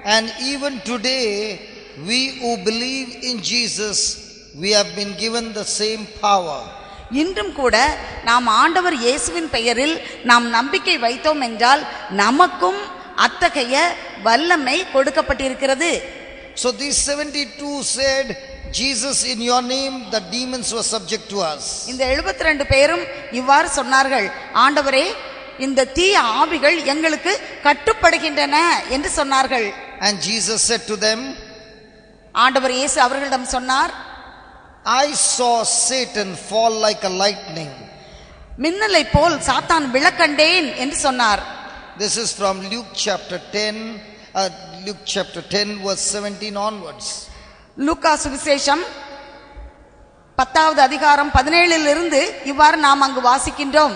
And even today, we who believe in Jesus, we have been given the same power. இன்றும் கூட நாம் ஆண்டவர் இயேசுவின் பெயரில் நாம் நம்பிக்கை வைத்தோம் என்றால் நமக்கும் அத்தகைய வல்லமை கொடுக்கப்பட்டிருக்கிறது. So these 72 said, Jesus, in your name the demons were subject to us. இந்த 72 பேரும் இவ்வாறு சொன்னார்கள், ஆண்டவரே இந்த தீய ஆவிகள் எங்களுக்கு கட்டுப்படுகின்றன என்று சொன்னார்கள். And Jesus said to them, ஆண்டவர் இயேசு அவர்களிடம் சொன்னார், I saw Satan fall like a lightning. மின்னலை போல் சாத்தான் விழக்கண்டேன் என்று சொன்னார். This is from Luke chapter 10 verse 17 onwards. லூக்கா சுவிசேஷம் 10வது அதிகாரம் 17 இருந்து இவ்வாறு நாம் அங்கு வாசிக்கின்றோம்.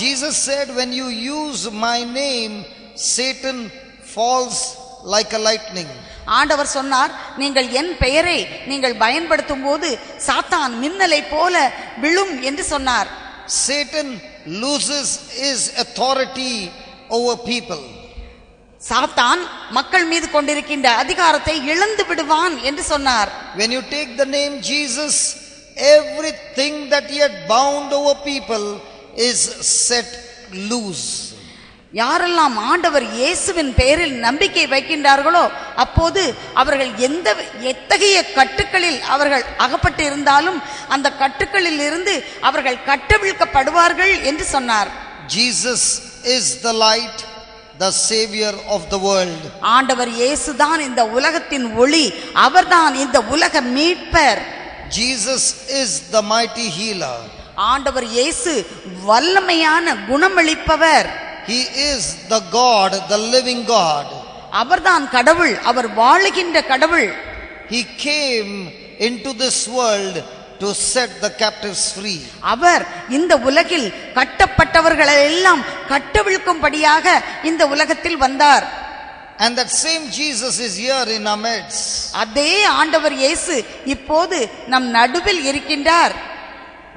Jesus said, when you use my name, Satan falls like a lightning. ஆண்டவர் சொன்னார், நீங்கள் என் பெயரை நீங்கள் பயன்படுத்தும் போது சாத்தான் மின்னலை போல விழும் என்று சொன்னார். Satan loses his authority over people. சாத்தான் மக்கள் மீது கொண்டிருக்கின்ற அதிகாரத்தை இழந்து விடுவான் என்று சொன்னார். When you take the name Jesus, everything that he had bound over people is set loose. யாரெல்லாம் ஆண்டவர் இயேசுவின் பெயரில் நம்பிக்கை வைக்கின்றார்களோ அப்போது அவர்கள் எத்தகைய கட்டுக்களில் அவர்கள் அகப்பட்டு இருந்தாலும் அந்த கட்டுக்களில் இருந்து அவர்கள் கட்டவிழ்க்கப்படுவார்கள் என்று சொன்னார். Jesus is the light, the savior of the world. ஆண்டவர் இயேசுதான் இந்த உலகத்தின் ஒளி, அவர்தான் இந்த உலக மீட்பர். Jesus is the mighty healer. ஆண்டவர் இயேசு வல்லமையான குணமளிப்பவர். He is the God, the living God. அவர்தான் கடவுள், அவர் வாழுகின்ற கடவுள். He came into this world to set the captives free. அவர் இந்த உலகில் கட்டப்பட்டவர்களை எல்லாம் கட்டவிழ்க்கும்படியாக இந்த உலகத்தில் வந்தார். And that same Jesus is here in our midst. அதே ஆண்டவர் இயேசு இப்போது நம் நடுவில் இருக்கின்றார்.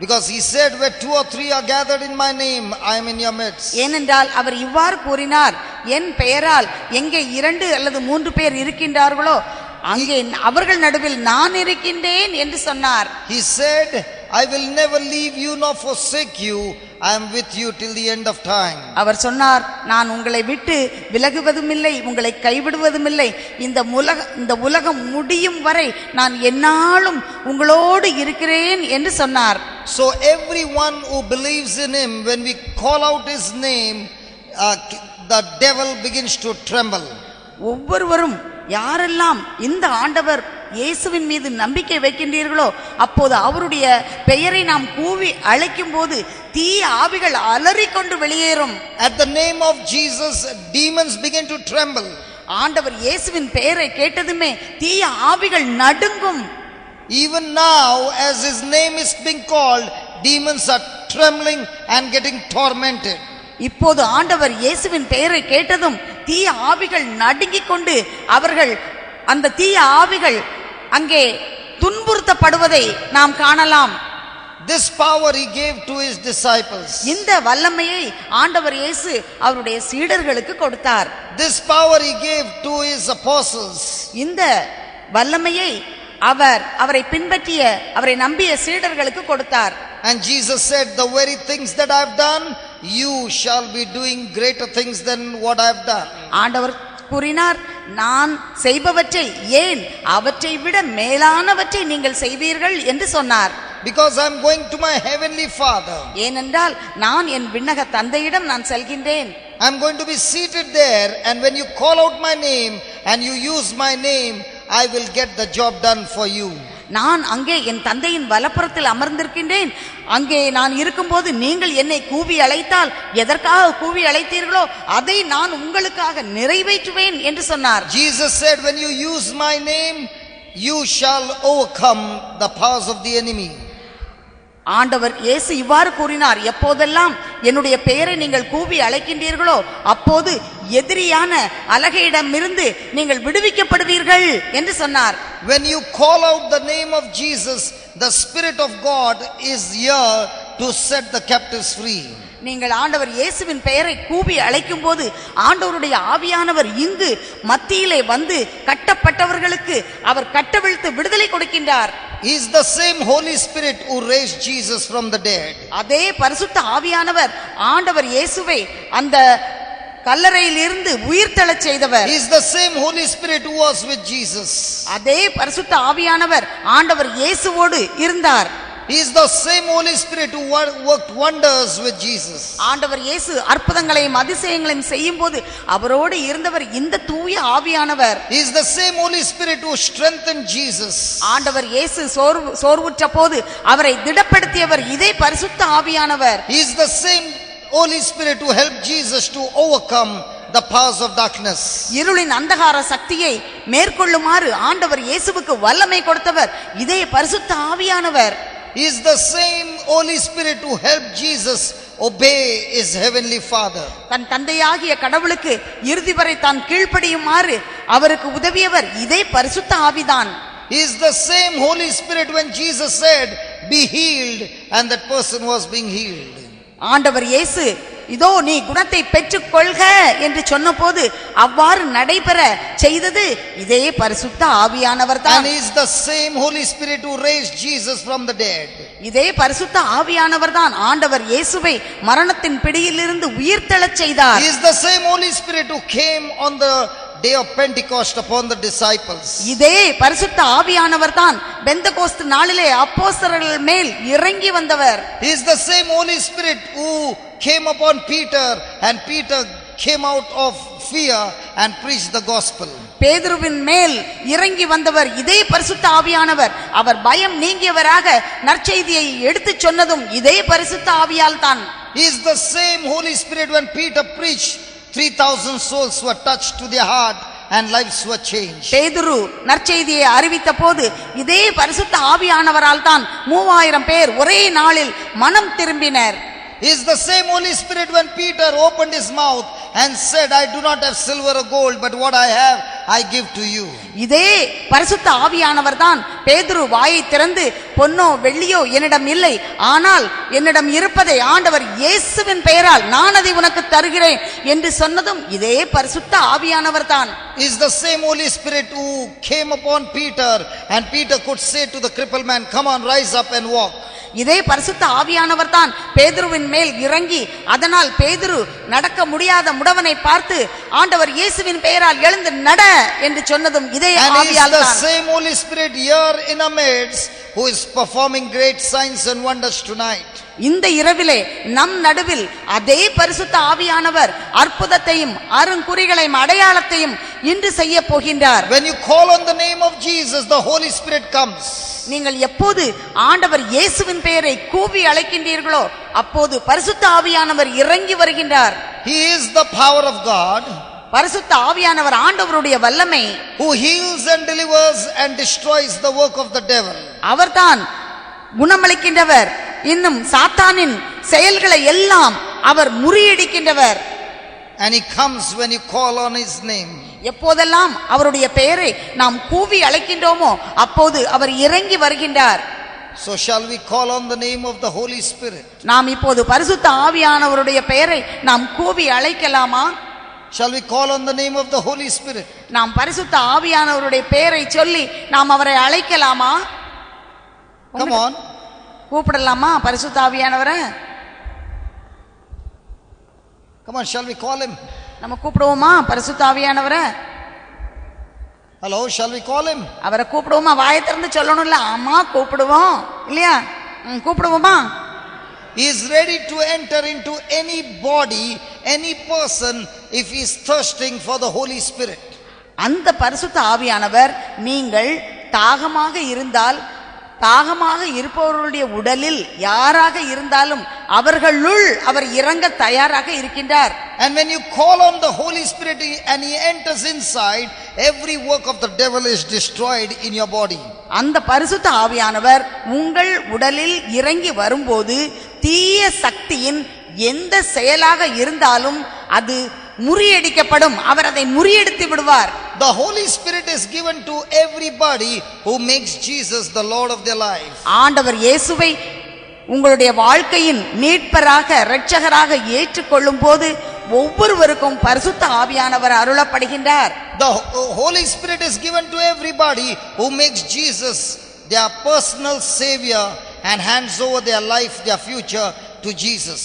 Because he said, where 2 or 3 are gathered in my name, I am in your midst. ஏனென்றால் அவர் இவ்வாறு கூறினார், என் பெயரால் எங்கே 2 அல்லது 3 பேர் இருக்கின்றார்களோ அங்கே அவர்கள் நடுவில் நான் இருக்கின்றேன் என்று சொன்னார். He said, I will never leave you nor forsake you. I am with you till the end of time. அவர் சொன்னார், நான் உங்களை விட்டு விலகுவதும் இல்லை, உங்களை கைவிடுவதும் இல்லை, இந்த உலகம் முடியும் வரை நான் எந்நாளும் உங்களோடு இருக்கிறேன் என்று சொன்னார். So everyone who believes in him, when we call out his name, the devil begins to tremble. ஒவ்வொருவரும் யாரெல்லாம் இந்த ஆண்டவர் இயேசுவின் மீது நம்பிக்கை வைக்கின்றீர்களோ அப்போது அவருடைய பெயரை நாம் கூவி அழைக்கும் போது தீய ஆவிகள் அலறிக்கொண்டு வெளியேறும். At the name of Jesus, demons begin to tremble. ஆண்டவர் இயேசுவின் பெயரை கேட்டதுமே தீய ஆவிகள் நடுங்கும். Even now, as his name is being called, demons are trembling and getting tormented. இப்போது ஆண்டவர் இயேசுவின் பெயரை கேட்டதும் தீய ஆவிகள் நடுங்கிக் கொண்டு அவர்கள் அந்த தீய ஆவிகள் அங்கே துன்புறுத்தப்படுவதை நாம் காணலாம். This power he gave to his disciples. இந்த வல்லமையை ஆண்டவர் இயேசு அவருடைய சீடர்களுக்கு கொடுத்தார். This power he gave to his apostles. இந்த வல்லமையை அவரை பின்பற்றிய அவரை நம்பிய சீடர்களுக்கு கொடுத்தார். And Jesus said, the very things that I have done, you shall be doing greater things than what I have done. ஆண்டவர் கூறினார், நான் செய்பவற்றை ஏன் அவற்றை விட மேலானவற்றை நீங்கள் செய்வீர்கள் என்று சொன்னார். Because I am going to my heavenly Father. ஏனென்றால் நான் என் விண்ணக தந்தையிடம் நான் செல்கின்றேன். I am going to be seated there, and when you call out my name and you use my name, I will get the job done for you. நான் அங்கே என் தந்தையின் வலப்புறத்தில் அமர்ந்திருக்கின்றேன். அங்கே நான் இருக்கும்போது நீங்கள் என்னை கூவி அழைத்தால் எதற்காக கூவி அழைத்தீர்களோ அதை நான் உங்களுக்காக நிறைவேற்றுவேன் என்று சொன்னார். Jesus said, when you use my name, you shall overcome the powers of the enemy. ஆண்டவர் இயேசு இவ்வாறு கூறினார், எப்போதெல்லாம் என்னுடைய பெயரை நீங்கள் கூவி அழைக்கின்றீர்களோ அப்போது எதிரியான அலகையிடமிருந்து நீங்கள் விடுவிக்கப்படுவீர்கள் என்று சொன்னார். When you call out the name of Jesus, the Spirit of God is here to set the captives free. நீங்கள் ஆண்டவர் இயேசுவின் பெயரை கூவி அழைக்கும் போது ஆண்டவருடைய ஆவியானவர் இங்கு மத்தியிலே வந்து கட்டப்பட்டவர்களுக்கு அவர் கட்டவிழ்த்து விடுதலை கொடுக்கின்றார். He is the same Holy Spirit who raised Jesus from the dead. அதே பரிசுத்த ஆவியானவர் ஆண்டவர் இயேசுவை அந்த கல்லறையில் இருந்து உயிர்த்தெழச் செய்தவர். He is the same Holy Spirit who was with Jesus. அதே பரிசுத்த ஆவியானவர் ஆண்டவர் இயேசுவோடு இருந்தார். He is the same Holy Spirit who worked wonders with Jesus. ஆண்டவர் இயேசு அற்புதங்களையும் அதிசயங்களையும் செய்யும்போது அவரோடு இருந்தவர் இந்த தூய ஆவியானவர். He is the same Holy Spirit who strengthened Jesus. ஆண்டவர் இயேசு சோர்வுற்ற போது அவரை திடப்படுத்தியவர் இதே பரிசுத்த ஆவியானவர். He is the same Holy Spirit who helped Jesus to overcome the powers of darkness. இருளின் அந்தகார சக்தியை மேற்கொள்ளுமாறு ஆண்டவர் இயேசுவுக்கு வல்லமை கொடுத்தவர் இதே பரிசுத்த ஆவியானவர். He is the same Holy Spirit who helped Jesus obey his heavenly Father. தன் தந்தையாகிய கடவுளுக்கு இறுதி வரை தான் கீழ்ப்படியுமாறு அவருக்கு உதவியவர் இதே பரிசுத்த ஆவிதான். He is the same Holy Spirit when Jesus said, "Be healed," and that person was being healed. ஆண்டவர் இயேசு இதோ நீ குணத்தை பெற்றுக் கொள்க என்று சொன்னபோது அவ்வாறு நடைபெற செய்தது இதே பரிசுத்த ஆவியானவர் தான். And he is the same Holy Spirit who raised Jesus from the dead. இதே பரிசுத்த ஆவியானவர் தான் ஆண்டவர் இயேசுவை மரணத்தின் பிடியிலிருந்து உயிர்த்தெழச் செய்தார். He is the same Holy Spirit who came on the day of Pentecost upon the disciples. இதே பரிசுத்த ஆவியானவர் தான் பெந்தகோஸ்து நாளிலே அப்போஸ்தலர்கள் மேல் இறங்கி வந்தவர். He is the same Holy Spirit who came upon Peter, and Peter came out of fear and preached the gospel. பேதுருவின் மேல் இறங்கி வந்தவர் இதே பரிசுத்த ஆவியானவர். அவர் பயம் நீங்கியவராக நற்செய்தியை எடுத்துச் சொன்னதும் இதே பரிசுத்த ஆவியால் தான். He is the same Holy Spirit when Peter preached, 3,000 souls were touched to their heart and lives were changed. பேதுரு நற்செய்தியை அறிவித்த போது இதே பரிசுத்த ஆவியானவரால் தான் 3000 பேர் ஒரே நாளில் மனம் திரும்பினர். He is the same Holy Spirit when Peter opened his mouth and said, "I do not have silver or gold, but what I have I give to you." இதே பரிசுத்த ஆவியானவர் தான் பேதுரு வாயை திறந்து பொன்னோ வெள்ளியோ என்னிடம் இல்லை, ஆனால் என்னிடம் இருப்பதை ஆண்டவர் இயேசுவின் பெயரால் நான் அதை உனக்கு தருகிறேன் என்று சொன்னதும் இதே பரிசுத்த ஆவியானவர் தான். He is the same Holy Spirit who came upon Peter, and Peter could say to the crippled man, "Come on, rise up and walk." இதே பரிசுத்த ஆவியானவர் தான் பேதுருவின் மேல் இறங்கி அதனால் பேதுரு நடக்க முடியாத முடவனை பார்த்து ஆண்டவர் இயேசுவின் பெயரால் எழுந்து நட என்று சொன்னதும் இதே ஆவியால் தான். And the same Holy Spirit here in our midst who is performing great signs and wonders tonight. இந்த இரவிலே நம் நடுவில் அதே பரிசுத்த ஆவியானவர் அற்புதத்தையும் அருங்குறிகளையும் அடையாளத்தையும் இன்று செய்ய போகின்றார். When you call on the name of Jesus, the Holy Spirit comes. நீங்கள் எப்போது ஆண்டவர் இயேசுவின் பெயரை கூவி அழைக்கின்றீர்களோ அப்போது பரிசுத்த ஆவியானவர் இறங்கி வருகின்றார். He is the power of God, பரிசுத்த ஆவியானவர் ஆண்டவருடைய வல்லமை, who heals and delivers and destroys the work of the devil. அவர்தான் குணமளிக்கின்றவர், இன்னும் சாத்தானின் செயல்களை எல்லாம் அவர் முறியடிக்கின்றவர். And he comes when you call on his name. எப்போதெல்லாம் அவருடைய பெயரை நாம் கூவி அழைக்கின்றோமோ அப்போது அவர் இறங்கி வருகின்றார். So shall we call on the name of the Holy Spirit? நாம் இப்போது பரிசுத்த ஆவியானவருடைய பெயரை நாம் கூவி அழைக்கலாமா? Shall we call on the name of the Holy Spirit? நாம் பரிசுத்த ஆவியானவருடைய பெயரை சொல்லி நாம் அவரை அழைக்கலாமா? Come on. கூப்பிடலாமா பரிசுத்த ஆவியானவரை? Come on, shall we call him? நம்ம கூப்பிடுவோமா பரிசுத்த ஆவியானவரை? Hello, shall we call him? அவரை கூப்பிடுவோமா? வாயை திறந்து சொல்லணும்ல. ஆமா கூப்பிடுவோம் இல்லையா? கூப்பிடுவோமா? He is ready to enter into any body, any person, if he is thirsting for the Holy Spirit. அந்த பரிசுத்த ஆவியானவர் நீங்கள் தாகமாக இருந்தால், தாகமாக இருப்பவர்களுடைய உடலில் யாராக இருந்தாலும் அவர்களுள் அவர் இறங்க தயாராக இருக்கின்றார். And when you call on the Holy Spirit and he enters inside, every work of the devil is destroyed in your body. அந்த பரிசுத்த ஆவியானவர் உங்கள் உடலில் இறங்கி வரும்போது தீய சக்தியின் எந்த செயலாக இருந்தாலும் அது முறியடிக்கப்படும். அவர் அதை முறியடித்து விடுவார். The Holy Spirit is given to everybody who makes Jesus the Lord of their life. ஆண்டவர் இயேசுவை உங்களுடைய வாழ்க்கையின் மீட்பராக இரட்சகராக ஏற்றுக்கொள்ளும் போது ஒவ்வொருவருக்கும் பரிசுத்த ஆவியானவர் அருளப்படுகின்றார். The Holy Spirit is given to everybody who makes Jesus their personal savior and hands over their life, their future to Jesus.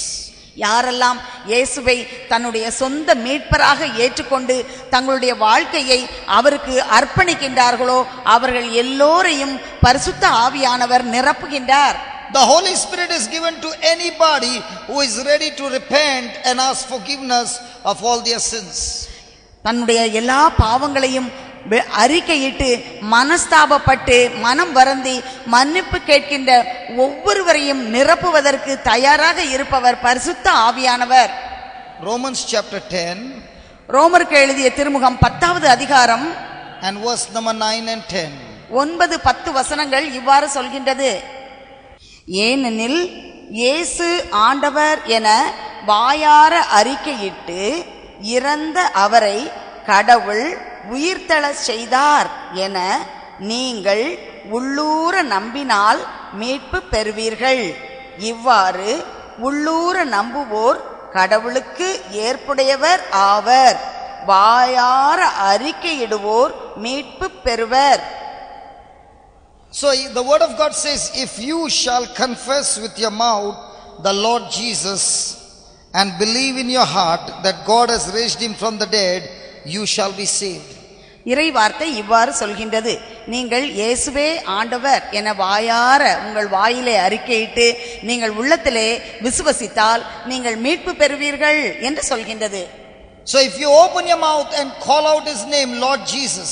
யாரெல்லாம் இயேசுவை தன்னுடைய சொந்த மீட்பராக ஏற்றுக்கொண்டு தங்களுடைய வாழ்க்கையை அவருக்கு அர்ப்பணிக்கின்றார்களோ அவர்கள் எல்லோரையும் பரிசுத்த ஆவியானவர் நிரப்புகின்றார். The Holy Spirit is given to anybody who is ready to repent and ask forgiveness of all their sins. தன்னுடைய எல்லா பாவங்களையும் அறிக்கையிட்டு மனஸ்தாபப்பட்டு மனம் வருந்தி மன்னிப்பு கேட்கின்ற ஒவ்வொருவரையும் நிரப்புவதற்கு தயாராக இருப்பவர் பரிசுத்த ஆவியானவர். Romans chapter 10 ரோமருக்கு எழுதிய திருமுகம் 10வது அதிகாரம் and verse number 9 and 10. 9-10 வசனங்கள் இவ்வாறு சொல்கின்றது. ஏனெனில் இயேசு ஆண்டவர் என வாயார அறிக்கையிட்டு இறந்த அவரை கடவுள் உயிர்த்தெழச் செய்தார் என நீங்கள் உள்ளூர நம்பினால் மீட்பு பெறுவீர்கள். இவ்வாறு உள்ளூர நம்புவோர் கடவுளுக்கு ஏற்புடையவர் ஆவர். வாயார அறிக்கையிடுவோர் மீட்பு பெறுவர். So the word of God says, if you shall confess with your mouth the Lord Jesus and believe in your heart that God has raised him from the dead, you shall be saved. இறை வார்த்தை இவ்வாறு சொல்கின்றது. நீங்கள் இயேசுவே ஆண்டவர் என வாயார உங்கள் வாயிலே அறிக்கையிட்டு நீங்கள் உள்ளத்திலே விசுவசித்தால் நீங்கள் மீட்பு பெறுவீர்கள் என்று சொல்கின்றது. So if you open your mouth and call out his name, Lord Jesus,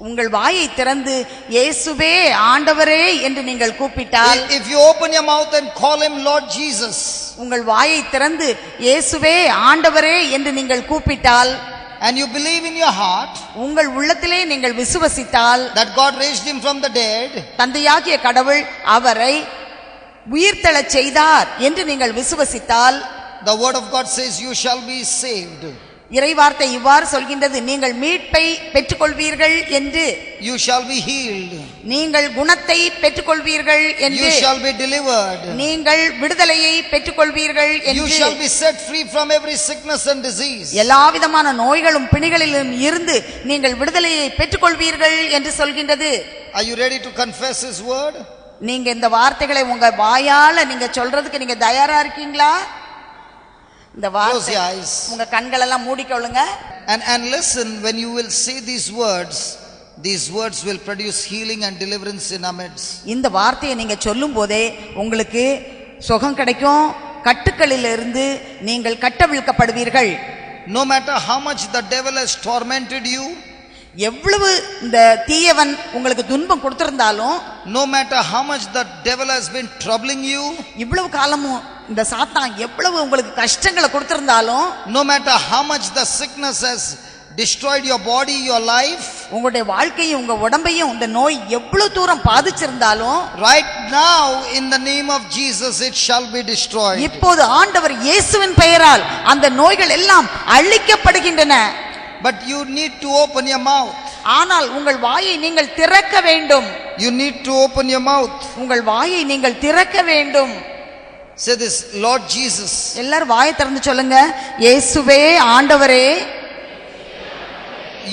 உங்கள் வாயை திறந்து இயேசுவே ஆண்டவரே என்று நீங்கள் கூப்பிட்டால், if you open your mouth and call him Lord Jesus, உங்கள் வாயை திறந்து இயேசுவே ஆண்டவரே என்று நீங்கள் கூப்பிட்டால், and you believe in your heart உங்கள் உள்ளத்திலே நீங்கள் விசுவசித்தால் that God raised him from the dead, தந்தையாகிய கடவுள் அவரை உயிர்த்தெழச் செய்தார் என்று நீங்கள் விசுவசித்தால், the word of God says you shall be saved. இறைவார்த்தை இவ்வாறு சொல்கின்றது, நீங்கள் மீட்பை பெற்றுக்கொள்வீர்கள் என்று. You shall be healed. நீங்கள் குணத்தை பெற்றுக்கொள்வீர்கள் என்று. You shall be delivered. நீங்கள் விடுதலையை பெற்றுக்கொள்வீர்கள் என்று. You shall be set free from every sickness and disease. எல்லாவிதமான நோய்களும் பிணிகளிலும் இருந்து நீங்கள் விடுதலையை பெற்றுக்கொள்வீர்கள் என்று சொல்கின்றது. Are you ready to confess his word? நீங்க இந்த வார்த்தைகளை உங்க வாயால நீங்க சொல்றதுக்கு நீங்க தயாரா இருக்கீங்களா? இந்த வார்த்தை உங்க கண்கள் எல்லாம் மூடிக்கொள்ளுங்க. And listen, when you will say these words will produce healing and deliverance in our midst. இந்த வார்த்தையை நீங்க சொல்லும் போதே உங்களுக்கு சுகம் கிடைக்கும். கட்டுக்களிலிருந்து நீங்கள் கட்டவிழ்க்கப்படுவீர்கள். No matter how much the devil has tormented you, எவ்வளவு இந்த தீயவன் உங்களுக்கு துன்பம் கொடுத்திருந்தாலும், no matter how much the devil has been troubling you, இவ்வளவு காலமும் இந்த சாத்தான் எவ்வளவு உங்களுக்கு கஷ்டங்களை கொடுத்திருந்தாலும், no matter how much the sickness has destroyed your body, your life, உங்களுடைய வாழ்க்கையும் உங்க உடம்பையும் இந்த நோய் எவ்வளவு தூரம் பாதிச்சிருந்தாலும், right now in the name of Jesus it shall be destroyed. இப்போது ஆண்டவர் இயேசுவின் பெயரால் அந்த நோய்கள் எல்லாம் அழிக்கப்படுகின்றன. But you need to open your mouth. ஆனால் உங்கள் வாயை நீங்கள் திறக்க வேண்டும். You need to open your mouth. உங்கள் வாயை நீங்கள் திறக்க வேண்டும். Say this, Lord Jesus. எல்லாரும் வாயை திறந்து சொல்லுங்க, இயேசுவே ஆண்டவரே,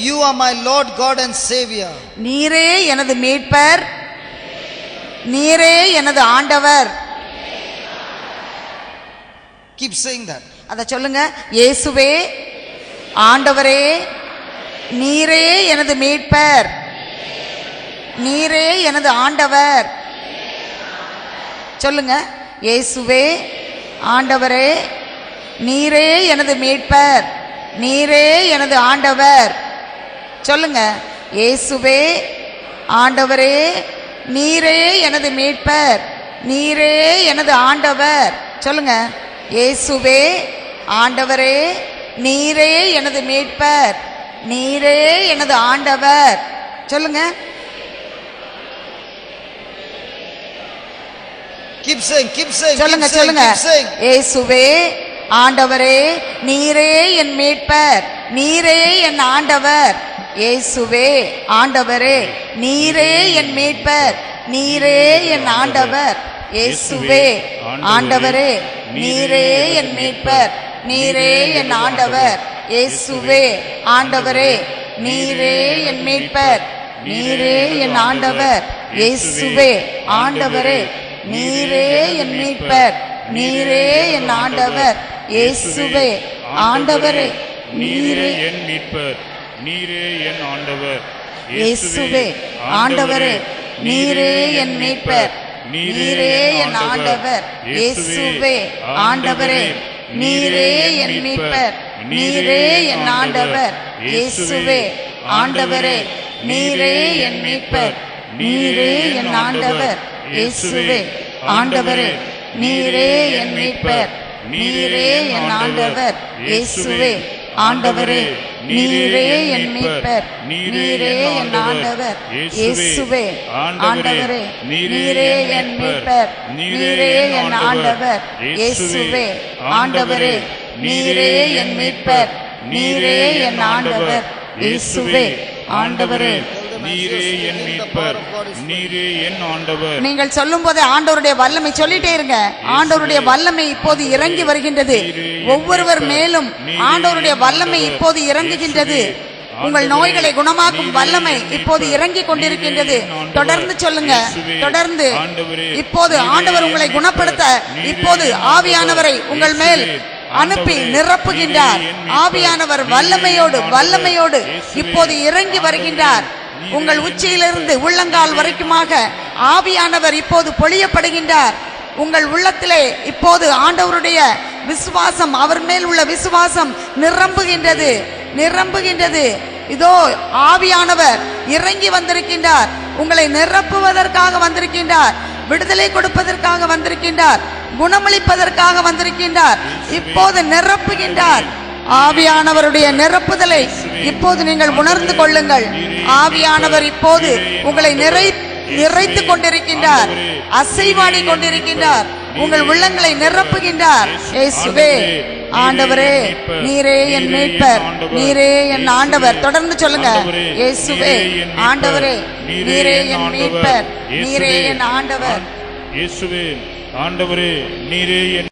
you are my Lord God and Savior. நீரே எனது மீட்பர், நீரே எனது ஆண்டவர். Keep saying that. அத சொல்லுங்க, இயேசுவே ஆண்டவரே, நீரே எனது மீட்பர், நீரே எனது ஆண்டவர். சொல்லுங்க, இயேசுவே ஆண்டவரே, நீரே எனது மீட்பர், நீரே எனது ஆண்டவர். சொல்லுங்க, இயேசுவே ஆண்டவரே, நீரே எனது மீட்பர், நீரே எனது ஆண்டவர். சொல்லுங்க, இயேசுவே ஆண்டவரே, நீரே எனது மீட்பர், நீரே எனது ஆண்டவர். சொல்லுங்க. Keep saying, keep saying. சொல்லுங்க, keep saying, சொல்லுங்க. keep saying. இயேசுவே ஆண்டவரே, நீரே என் மீட்பர், நீரே என் ஆண்டவர். இயேசுவே ஆண்டவரே, நீரே என் மீட்பர், நீரே என் ஆண்டவர். இயேசுவே ஆண்டவரே நீரே என் மீட்பர், நீரே என் ஆண்டவர். இயேசுவே ஆண்டவரே நீரே என் மீட்பர், நீரே என் ஆண்டவர். இயேசுவே ஆண்டவரே நீரே என் மீட்பர், நீரே என் ஆண்டவர். இயேசுவே ஆண்டவரே நீரே என் மீட்பர், நீரே என் ஆண்டவர். இயேசுவே ஆண்டவரே நீரே என் மீட்பர், நீரே என் ஆண்டவர். இயேசுவே ஆண்டவரே நீரே என் மீட்பர், நீரே என் ஆண்டவர். இயேசுவே ஆண்டவரே நீரே என் மீட்பர், நீரே என் ஆண்டவர். இயேசுவே ஆண்டவரே நீரே என் மீட்பர், நீரே என் ஆண்டவர். இயேசுவே ஆண்டவரே நீரே என் மீட்பர், நீரே என் ஆண்டவர். இயேசுவே ஆண்டவரே நீரே என் மீட்பர், நீரே என் ஆண்டவர். இயேசுவே ஆண்டவரே நீரே என் மீட்பர், நீரே என் ஆண்டவர். இயேசுவே ஆண்டவரே நீரே என் மீட்பர், நீரே என் ஆண்டவர். நீங்கள் சொல்லும் போதே ஆண்டவருடைய வல்லமை சொல்லிட்டே இருங்க. ஆண்டவருடைய வல்லமை இப்போது இறங்கி வருகின்றது. ஒவ்வொருவர் மேலும் ஆண்டவருடைய வல்லமை இப்போது இறங்குகின்றது. உங்கள் நோய்களை குணமாக்கும் வல்லமை இப்போது இறங்கி கொண்டிருக்கின்றது. தொடர்ந்து சொல்லுங்க, தொடர்ந்து. இப்போது ஆண்டவர் உங்களை குணப்படுத்த இப்போது ஆவியானவரை உங்கள் மேல் அனுப்பி நிரப்புகின்றார். ஆவியானவர் வல்லமையோடு வல்லமையோடு இப்போது இறங்கி வருகின்றார். உங்கள் உச்சியிலிருந்து உள்ளங்கால் வரைக்குமாக ஆவியானவர் இப்போது பொழியப்படுகின்றார். உங்கள் உள்ளத்திலே இப்போது ஆண்டவருடைய விசுவாசம், அவர் மேல் உள்ள விசுவாசம் நிரம்புகின்றது, நிரம்புகின்றது. இதோ ஆவியானவர் இறங்கி வந்திருக்கின்றார். உங்களை நிரப்புவதற்காக வந்திருக்கின்றார், விடுதலை கொடுப்பதற்காக வந்திருக்கின்றார், குணமளிப்பதற்காக வந்திருக்கின்றார். இப்போது நிரப்புகின்றார். ஆவியானவருடைய நிரப்புதலை இப்போது நீங்கள் உணர்ந்து கொள்ளுங்கள். ஆவியானவர் இப்போது உங்களை நிறைத்துக் கொண்டிருக்கின்றார், அசைவாடி கொண்டிருக்கின்றார், உங்கள் உள்ளங்களை நிரப்புகின்றார். இயேசுவே ஆண்டவரே நீரே என் மீட்பர், நீரே என் ஆண்டவர். தொடர்ந்து சொல்லுங்க. இயேசுவே ஆண்டவரே நீரே என் மீட்பர், நீரே என் ஆண்டவர். இயேசுவே ஆண்டவரே நீரே என்